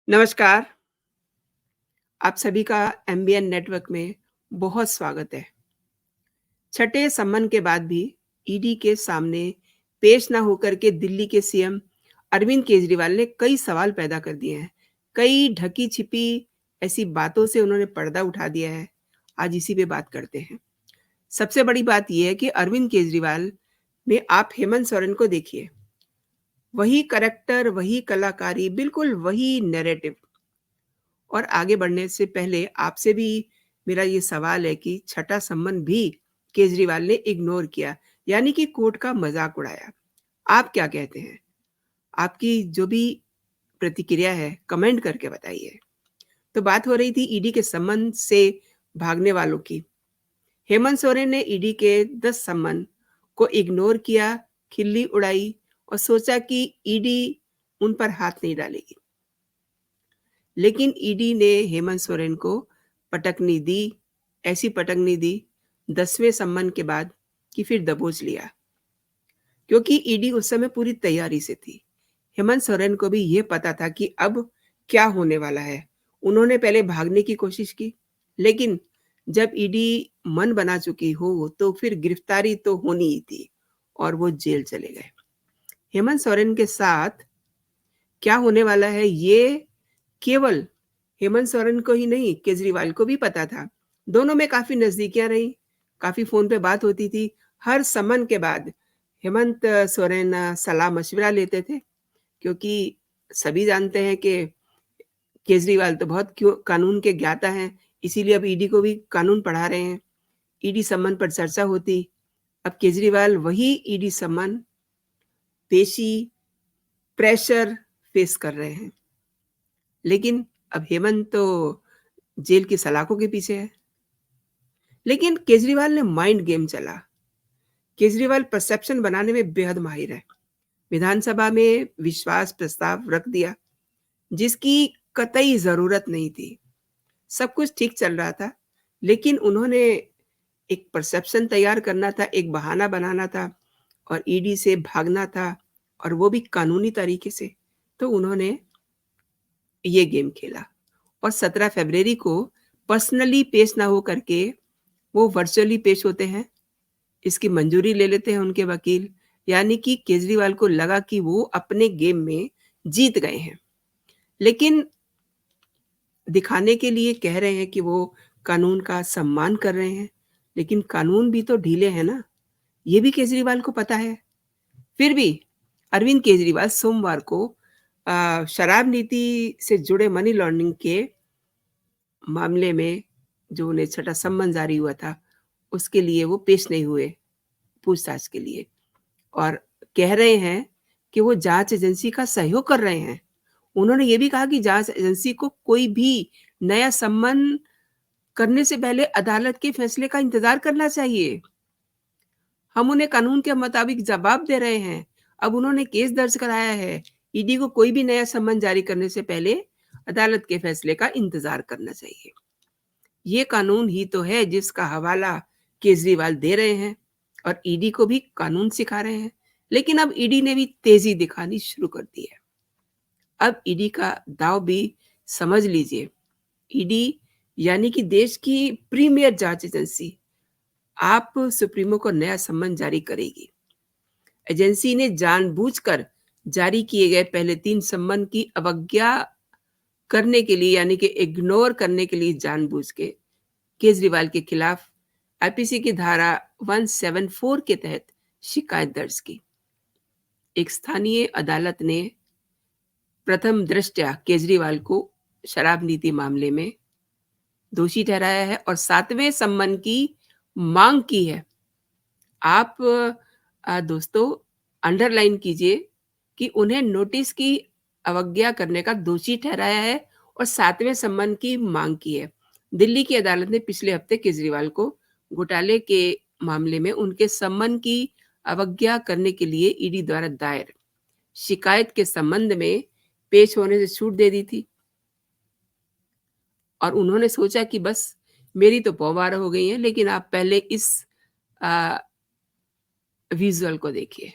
नमस्कार, आप सभी का एमबीएन नेटवर्क में बहुत स्वागत है। छठे सम्मन के बाद भी ईडी के सामने पेश ना होकर के दिल्ली के सीएम अरविंद केजरीवाल ने कई सवाल पैदा कर दिए हैं। कई ढकी-छिपी ऐसी बातों से उन्होंने पर्दा उठा दिया है। आज इसी पे बात करते हैं। सबसे बड़ी बात ये है कि अरविंद केजरीवाल में आप हेमंत सोरेन को देखिए। वही कैरेक्टर, वही कलाकारी, बिल्कुल वही नैरेटिव। और आगे बढ़ने से पहले आपसे भी मेरा ये सवाल है कि छठा सम्मन भी केजरीवाल ने इग्नोर किया, यानी कि कोर्ट का मज़ाक उड़ाया। आप क्या कहते हैं? आपकी जो भी प्रतिक्रिया है, कमेंट करके बताइए। तो बात हो रही थी ईडी के सम्मन से भागने वालों की। हेमंत सोरेन ने ईडी के 10 सम्मन को इग्नोर किया, खिल्ली उड़ाई और सोचा कि ईडी उन पर हाथ नहीं डालेगी। लेकिन ईडी ने हेमंत सोरेन को पटकनी दी, ऐसी पटकनी दी 10वें सम्मन के बाद कि फिर दबोच लिया, क्योंकि ईडी उस समय पूरी तैयारी से थी। हेमंत सोरेन को भी ये पता था कि अब क्या होने वाला है। उन्होंने पहले भागने की कोशिश की, लेकिन जब ईडी मन बना चुकी हो, तो फिर गिरफ्तारी तो होनी ही थी और वो जेल चले गए। हेमंत सोरेन के साथ क्या होने वाला है, ये केवल हेमंत सोरेन को ही नहीं, केजरीवाल को भी पता था। दोनों में काफ़ी नज़दीकियाँ रहीं, काफ़ी फ़ोन पे बात होती थी। हर समन के बाद हेमंत सोरेन सलाह-मशविरा लेते थे, क्योंकि सभी जानते हैं कि केजरीवाल तो बहुत क्यों कानून के ज्ञाता हैं, इसीलिए अब ईडी को भी कानून पढ़ा रहे हैं। ईडी सम्मन पर चर्चा होती। अब केजरीवाल वही ईडी सम्मन, पेशी, प्रेशर फेस कर रहे हैं। लेकिन अब हेमंत तो जेल की सलाखों के पीछे है। लेकिन केजरीवाल ने माइंड गेम चला। केजरीवाल परसेप्शन बनाने में बेहद माहिर है। विधानसभा में विश्वास प्रस्ताव रख दिया, जिसकी कतई ज़रूरत नहीं थी। सब कुछ ठीक चल रहा था, लेकिन उन्होंने एक परसेप्शन तैयार करना था, एक बहाना बनाना था और ईडी से भागना था और वो भी कानूनी तरीके से। तो उन्होंने ये गेम खेला और 17 फरवरी को पर्सनली पेश ना हो करके वो वर्चुअली पेश होते हैं। इसकी मंजूरी ले लेते हैं उनके वकील, यानी कि केजरीवाल को लगा कि वो अपने गेम में जीत गए हैं। लेकिन दिखाने के लिए कह रहे हैं कि वो कानून का सम्मान कर रहे हैं, लेकिन कानून भी तो ढीले हैं ना, ये भी केजरीवाल को पता है। फिर भी अरविंद केजरीवाल सोमवार को शराब नीति से जुड़े मनी लॉन्ड्रिंग के मामले में जो उन्हें छठा सम्मन जारी हुआ था, उसके लिए वो पेश नहीं हुए पूछताछ के लिए। और कह रहे हैं कि वो जाँच एजेंसी का सहयोग कर रहे हैं। उन्होंने ये भी कहा कि जाँच एजेंसी को कोई भी नया सम्मन करने से पहले अदालत के फैसले का इंतज़ार करना चाहिए। हम उन्हें कानून के मुताबिक जवाब दे रहे हैं। अब उन्होंने केस दर्ज कराया है। ईडी को कोई भी नया सम्मन जारी करने से पहले अदालत के फैसले का इंतज़ार करना चाहिए। ये कानून ही तो है जिसका हवाला केजरीवाल दे रहे हैं और ईडी को भी कानून सिखा रहे हैं। लेकिन अब ईडी ने भी तेज़ी दिखानी शुरू कर दी है। अब ईडी का दाँव भी समझ लीजिए। ईडी यानी कि देश की प्रीमियर जाँच एजेंसी आप सुप्रीमो को नया सम्मन जारी करेगी। एजेंसी ने जानबूझकर जारी किए गए पहले 3 सम्मन की अवज्ञा करने के लिए, यानी कि इग्नोर करने के लिए जानबूझ के केजरीवाल के खिलाफ आईपीसी की धारा 174 के तहत शिकायत दर्ज की। एक स्थानीय अदालत ने प्रथम दृष्टया केजरीवाल को शराब नीति मामले में दोषी ठहराया है और 7वें सम्मन की मांग की है। आप दोस्तों अंडरलाइन कीजिए कि उन्हें नोटिस की अवज्ञा करने का दोषी ठहराया है और 7वें सम्मन की मांग की है। दिल्ली की अदालत ने पिछले हफ्ते केजरीवाल को घोटाले के मामले में उनके सम्मन की अवज्ञा करने के लिए ईडी द्वारा दायर शिकायत के संबंध में पेश होने से छूट दे दी थी और उन्होंने सोचा कि बस मेरी तो पौवार हो गई है, लेकिन आप पहले इस विजुअल को देखिए।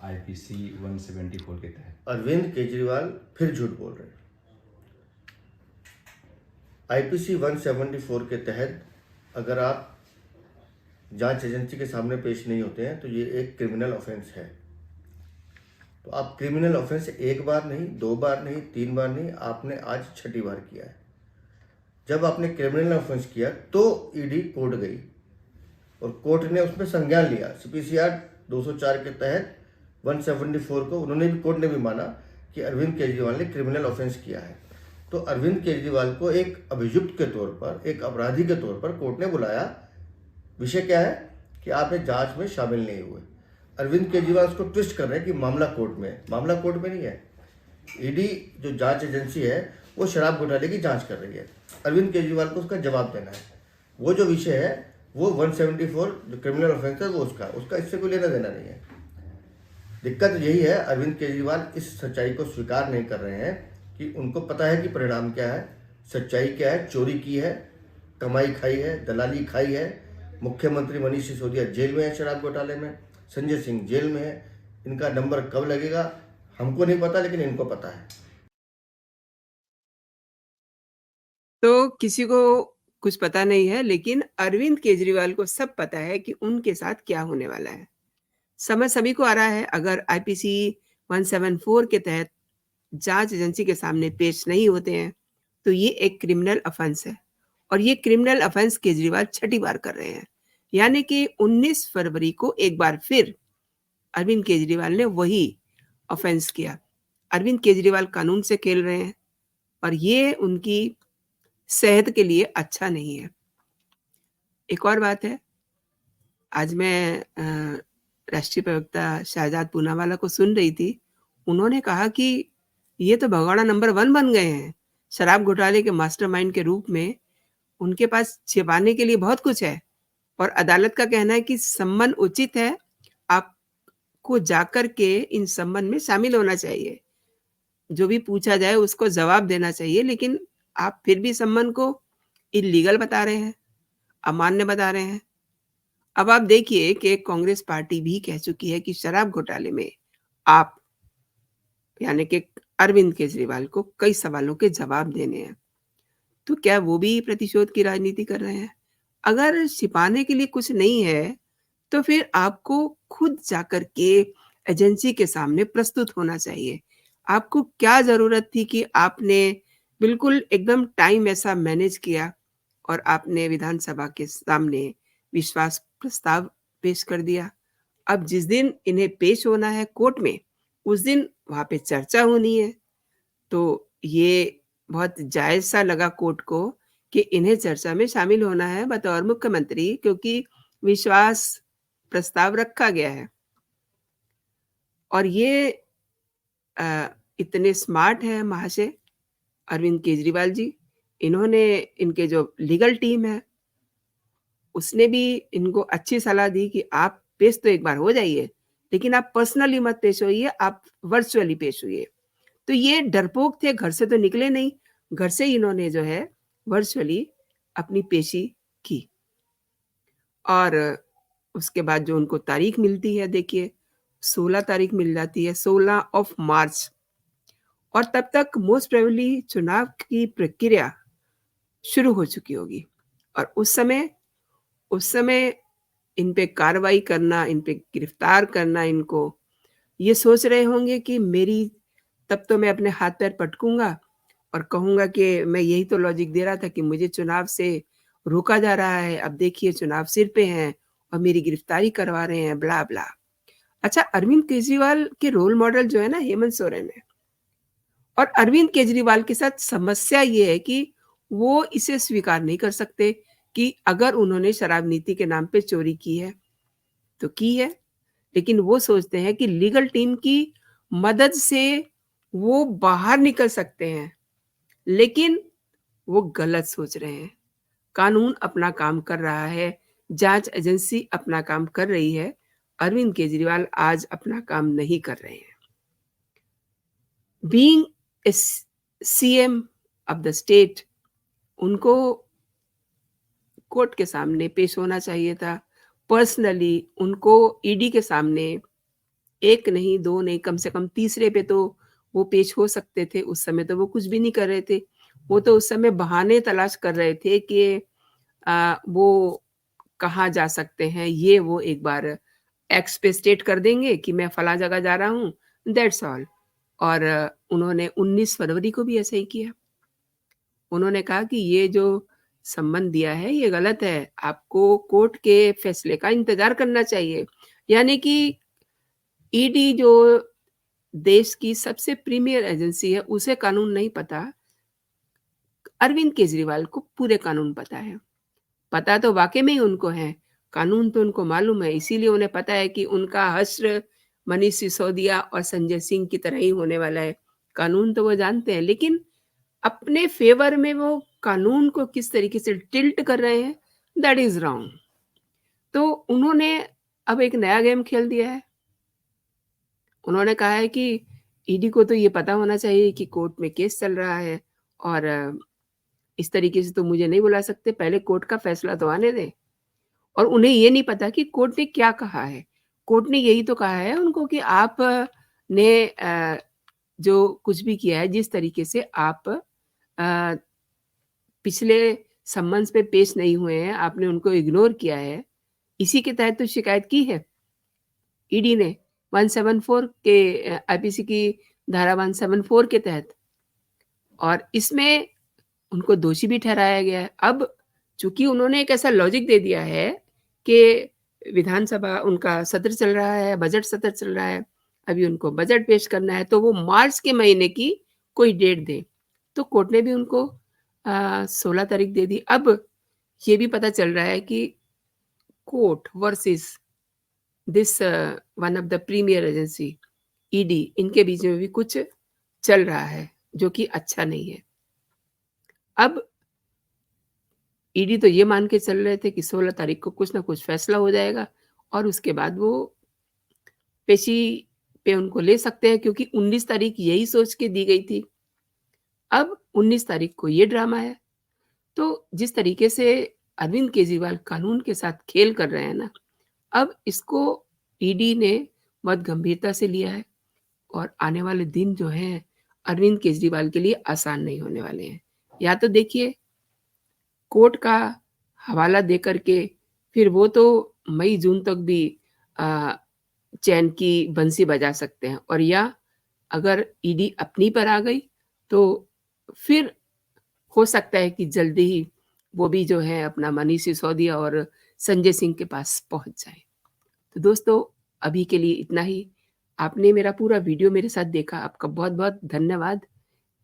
आईपीसी 174 के तहत अरविंद केजरीवाल फिर झूठ बोल रहे हैं। आईपीसी 174 के तहत अगर आप जांच एजेंसी के सामने पेश नहीं होते हैं तो ये एक क्रिमिनल ऑफेंस है। तो आप क्रिमिनल ऑफेंस एक बार नहीं, 2 बार नहीं, 3 बार नहीं, आपने आज 6ठी बार किया है। जब आपने क्रिमिनल ऑफेंस किया तो ईडी कोर्ट गई और कोर्ट ने उसमें संज्ञान लिया। सीपीसीआर 204 के तहत 174 को उन्होंने भी, कोर्ट ने भी माना कि अरविंद केजरीवाल ने क्रिमिनल ऑफेंस किया है। तो अरविंद केजरीवाल को एक अभियुक्त के तौर पर, एक अपराधी के तौर पर कोर्ट ने बुलाया। विषय क्या है कि आप इस जांच में शामिल नहीं हुए। अरविंद केजरीवाल उसको ट्विस्ट कर रहे हैं कि मामला कोर्ट में है। मामला कोर्ट में नहीं है। ईडी जो जांच एजेंसी है वो शराब घोटाले की जांच कर रही है। अरविंद केजरीवाल को उसका जवाब देना है। वो जो विषय है वो 174 जो क्रिमिनल ऑफेंस है वो उसका इससे कोई लेना देना नहीं है। दिक्कत यही है, अरविंद केजरीवाल इस सच्चाई को स्वीकार नहीं कर रहे हैं कि उनको पता है कि परिणाम क्या है, सच्चाई क्या है। चोरी की है, कमाई खाई है, दलाली खाई है। मुख्यमंत्री मनीष सिसोदिया जेल में है शराब घोटाले में, संजय सिंह जेल में है। इनका नंबर कब लगेगा हमको नहीं पता, लेकिन इनको पता है। तो किसी को कुछ पता नहीं है, लेकिन अरविंद केजरीवाल को सब पता है कि उनके साथ क्या होने वाला है। समझ सभी को आ रहा है, अगर आईपीसी 174 के तहत जांच एजेंसी के सामने पेश नहीं होते हैं, तो ये एक क्रिमिनल ऑफेंस है और ये क्रिमिनल ऑफेंस केजरीवाल 6ठी बार कर रहे हैं। यानी कि 19 फरवरी को एक बार फिर अरविंद केजरीवाल ने वही ऑफेंस किया। अरविंद केजरीवाल कानून से खेल रहे हैं और ये उनकी सेहत के लिए अच्छा नहीं है। एक और बात है, आज मैं राष्ट्रीय प्रवक्ता शाहजाद पूनावाला को सुन रही थी। उन्होंने कहा कि ये तो भगोड़ा नंबर 1 बन गए हैं। शराब घोटाले के मास्टरमाइंड के रूप में उनके पास छिपाने के लिए बहुत कुछ है और अदालत का कहना है कि सम्मन उचित है, आपको जाकर के इन सम्मन में शामिल होना चाहिए। जो भी पूछा जाए उसको जवाब देना चाहिए, लेकिन आप फिर भी सम्मन को इल्लीगल बता रहे हैं, अमान्य बता रहे हैं। अब आप देखिए कि कांग्रेस पार्टी भी कह चुकी है कि शराब घोटाले में आप यानी कि अरविंद केजरीवाल को कई सवालों के जवाब देने हैं। तो क्या वो भी प्रतिशोध की राजनीति कर रहे हैं? अगर छिपाने के लिए कुछ नहीं है, तो फिर आपको खुद जाकर के एजेंसी के सामने प्रस्तुत होना चाहिए। आपको क्या ज़रूरत थी कि आपने बिल्कुल एकदम टाइम ऐसा मैनेज किया और आपने विधानसभा के सामने विश्वास प्रस्ताव पेश कर दिया। अब जिस दिन इन्हें पेश होना है कोर्ट में, उस दिन वहाँ पे चर्चा होनी है। तो ये बहुत जायज़-सा लगा कोर्ट को कि इन्हें चर्चा में शामिल होना है बतौर मुख्यमंत्री, क्योंकि विश्वास प्रस्ताव रखा गया है। और ये इतने स्मार्ट हैं महाशय अरविंद केजरीवाल जी, इन्होंने, इनके जो लीगल टीम है, उसने भी इनको अच्छी सलाह दी कि आप पेश तो एक बार हो जाइए, लेकिन आप पर्सनली मत पेश होइए, आप वर्चुअली पेश होइए। तो ये डरपोक थे, घर से तो निकले नहीं, घर से इन्होंने जो है वर्चुअली अपनी पेशी की। और उसके बाद जो उनको तारीख मिलती है, देखिए 16 तारीख मिल जाती है, 16 ऑफ मार्च, और तब तक मोस्ट प्रोबेबली चुनाव की प्रक्रिया शुरू हो चुकी होगी और उस समय इन पे कार्रवाई करना, इन पे गिरफ्तार करना इनको, ये सोच रहे होंगे कि मेरी, तब तो मैं अपने हाथ-पैर पटकूँगा और कहूँगा कि मैं यही तो लॉजिक दे रहा था कि मुझे चुनाव से रोका जा रहा है, अब देखिए चुनाव सिर पे हैं और मेरी गिरफ्तारी करवा रहे हैं, ब्ला-ब्ला। अच्छा, अरविंद केजरीवाल के रोल मॉडल जो है ना हेमंत सोरेन है, और अरविंद केजरीवाल के साथ समस्या ये है कि वो इसे स्वीकार नहीं कर सकते कि अगर उन्होंने शराब नीति के नाम पे चोरी की है, तो की है। लेकिन वो सोचते हैं कि लीगल टीम की मदद से वो बाहर निकल सकते हैं, लेकिन वो गलत सोच रहे हैं। कानून अपना काम कर रहा है, जांच एजेंसी अपना काम कर रही है, अरविंद केजरीवाल आज अपना काम नहीं कर रहे हैं। Being a CM of the state, उनको कोर्ट के सामने पेश होना चाहिए था। पर्सनली उनको ईडी के सामने 1 नहीं, 2 नहीं, कम से कम तीसरे पे तो वो पेश हो सकते थे। उस समय तो वो कुछ भी नहीं कर रहे थे। वो तो उस समय बहाने तलाश कर रहे थे कि वो कहाँ जा सकते हैं, ये वो एक बार एक्स पे स्टेट कर देंगे कि मैं फलाँ जगह जा रहा हूँ, दैट्स ऑल। और उन्होंने 19 फरवरी को भी ऐसा ही किया। उन्होंने कहा कि ये जो संबंध दिया है, ये गलत है, आपको कोर्ट के फैसले का इंतज़ार करना चाहिए। यानी कि ईडी जो देश की सबसे प्रीमियर एजेंसी है, उसे कानून नहीं पता, अरविंद केजरीवाल को पूरे कानून पता है। पता तो वाक़ई में ही उनको है, कानून तो उनको मालूम है, इसीलिए उन्हें पता है कि उनका हश्र मनीष सिसोदिया और संजय सिंह की तरह ही होने वाला है। कानून तो वो जानते हैं, लेकिन अपने फ़ेवर में वो कानून को किस तरीके से टिल्ट कर रहे हैं, दैट इज़ रॉन्ग। तो उन्होंने अब एक नया गेम खेल दिया है। उन्होंने कहा है कि ईडी को तो ये पता होना चाहिए कि कोर्ट में केस चल रहा है और इस तरीके से तो मुझे नहीं बुला सकते, पहले कोर्ट का फैसला तो आने दें। और उन्हें ये नहीं पता कि कोर्ट ने क्या कहा है। कोर्ट ने यही तो कहा है उनको कि आप ने जो कुछ भी किया है, जिस तरीके से आप पिछले सम्मन्स पे पेश नहीं हुए हैं, आपने उनको इग्नोर किया है, इसी के तहत तो शिकायत की है ईडी ने 174 के आईपीसी की धारा 174 के तहत, और इसमें उनको दोषी भी ठहराया गया है। अब चूँकि उन्होंने एक ऐसा लॉजिक दे दिया है कि विधानसभा उनका सत्र चल रहा है, बजट सत्र चल रहा है, अभी उनको बजट पेश करना है, तो वो मार्च के महीने की कोई डेट दें। तो कोर्ट ने भी उनको 16 तारीख दे दी। अब ये भी पता चल रहा है कि court versus this one of the premier agency ED, इनके बीच में भी कुछ चल रहा है, जो कि अच्छा नहीं है। अब ईडी तो ये मान के चल रहे थे कि 16 तारीख को कुछ ना कुछ फैसला हो जाएगा और उसके बाद वो पेशी पे उनको ले सकते हैं, क्योंकि 19 तारीख यही सोच के दी गई थी। अब 19 तारीख को ये ड्रामा है। तो जिस तरीके से अरविंद केजरीवाल कानून के साथ खेल कर रहे हैं ना, अब इसको ईडी ने बहुत गंभीरता से लिया है और आने वाले दिन जो हैं, अरविंद केजरीवाल के लिए आसान नहीं होने वाले हैं। या तो देखिए कोर्ट का हवाला दे कर के फिर वो तो मई-जून तक भी अ, चैन की बंसी बजा सकते हैं, और या अगर ईडी अपनी पर आ गई, तो फिर हो सकता है कि जल्दी ही वो भी जो है अपना मनीष सिसोदिया और संजय सिंह के पास पहुँच जाएँ। तो दोस्तों, अभी के लिए इतना ही। आपने मेरा पूरा वीडियो मेरे साथ देखा, आपका बहुत-बहुत धन्यवाद।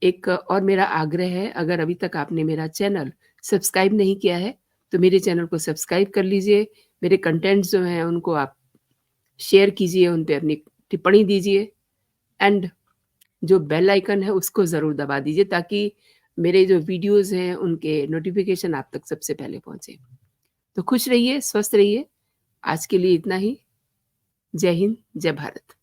एक और मेरा आग्रह है, अगर अभी तक आपने मेरा चैनल सब्सक्राइब नहीं किया है, तो मेरे चैनल को सब्सक्राइब कर लीजिए। मेरे कंटेंट्स जो हैं उनको आप शेयर कीजिए, उन पे अपनी टिप्पणी दीजिए एंड जो बेल आइकन है उसको ज़रूर दबा दीजिए, ताकि मेरे जो वीडियोज़ हैं उनके नोटिफ़िकेशन आप तक सबसे पहले पहुँचे। तो खुश रहिए, स्वस्थ रहिए। आज के लिए इतना ही। जय हिंद, जय भारत।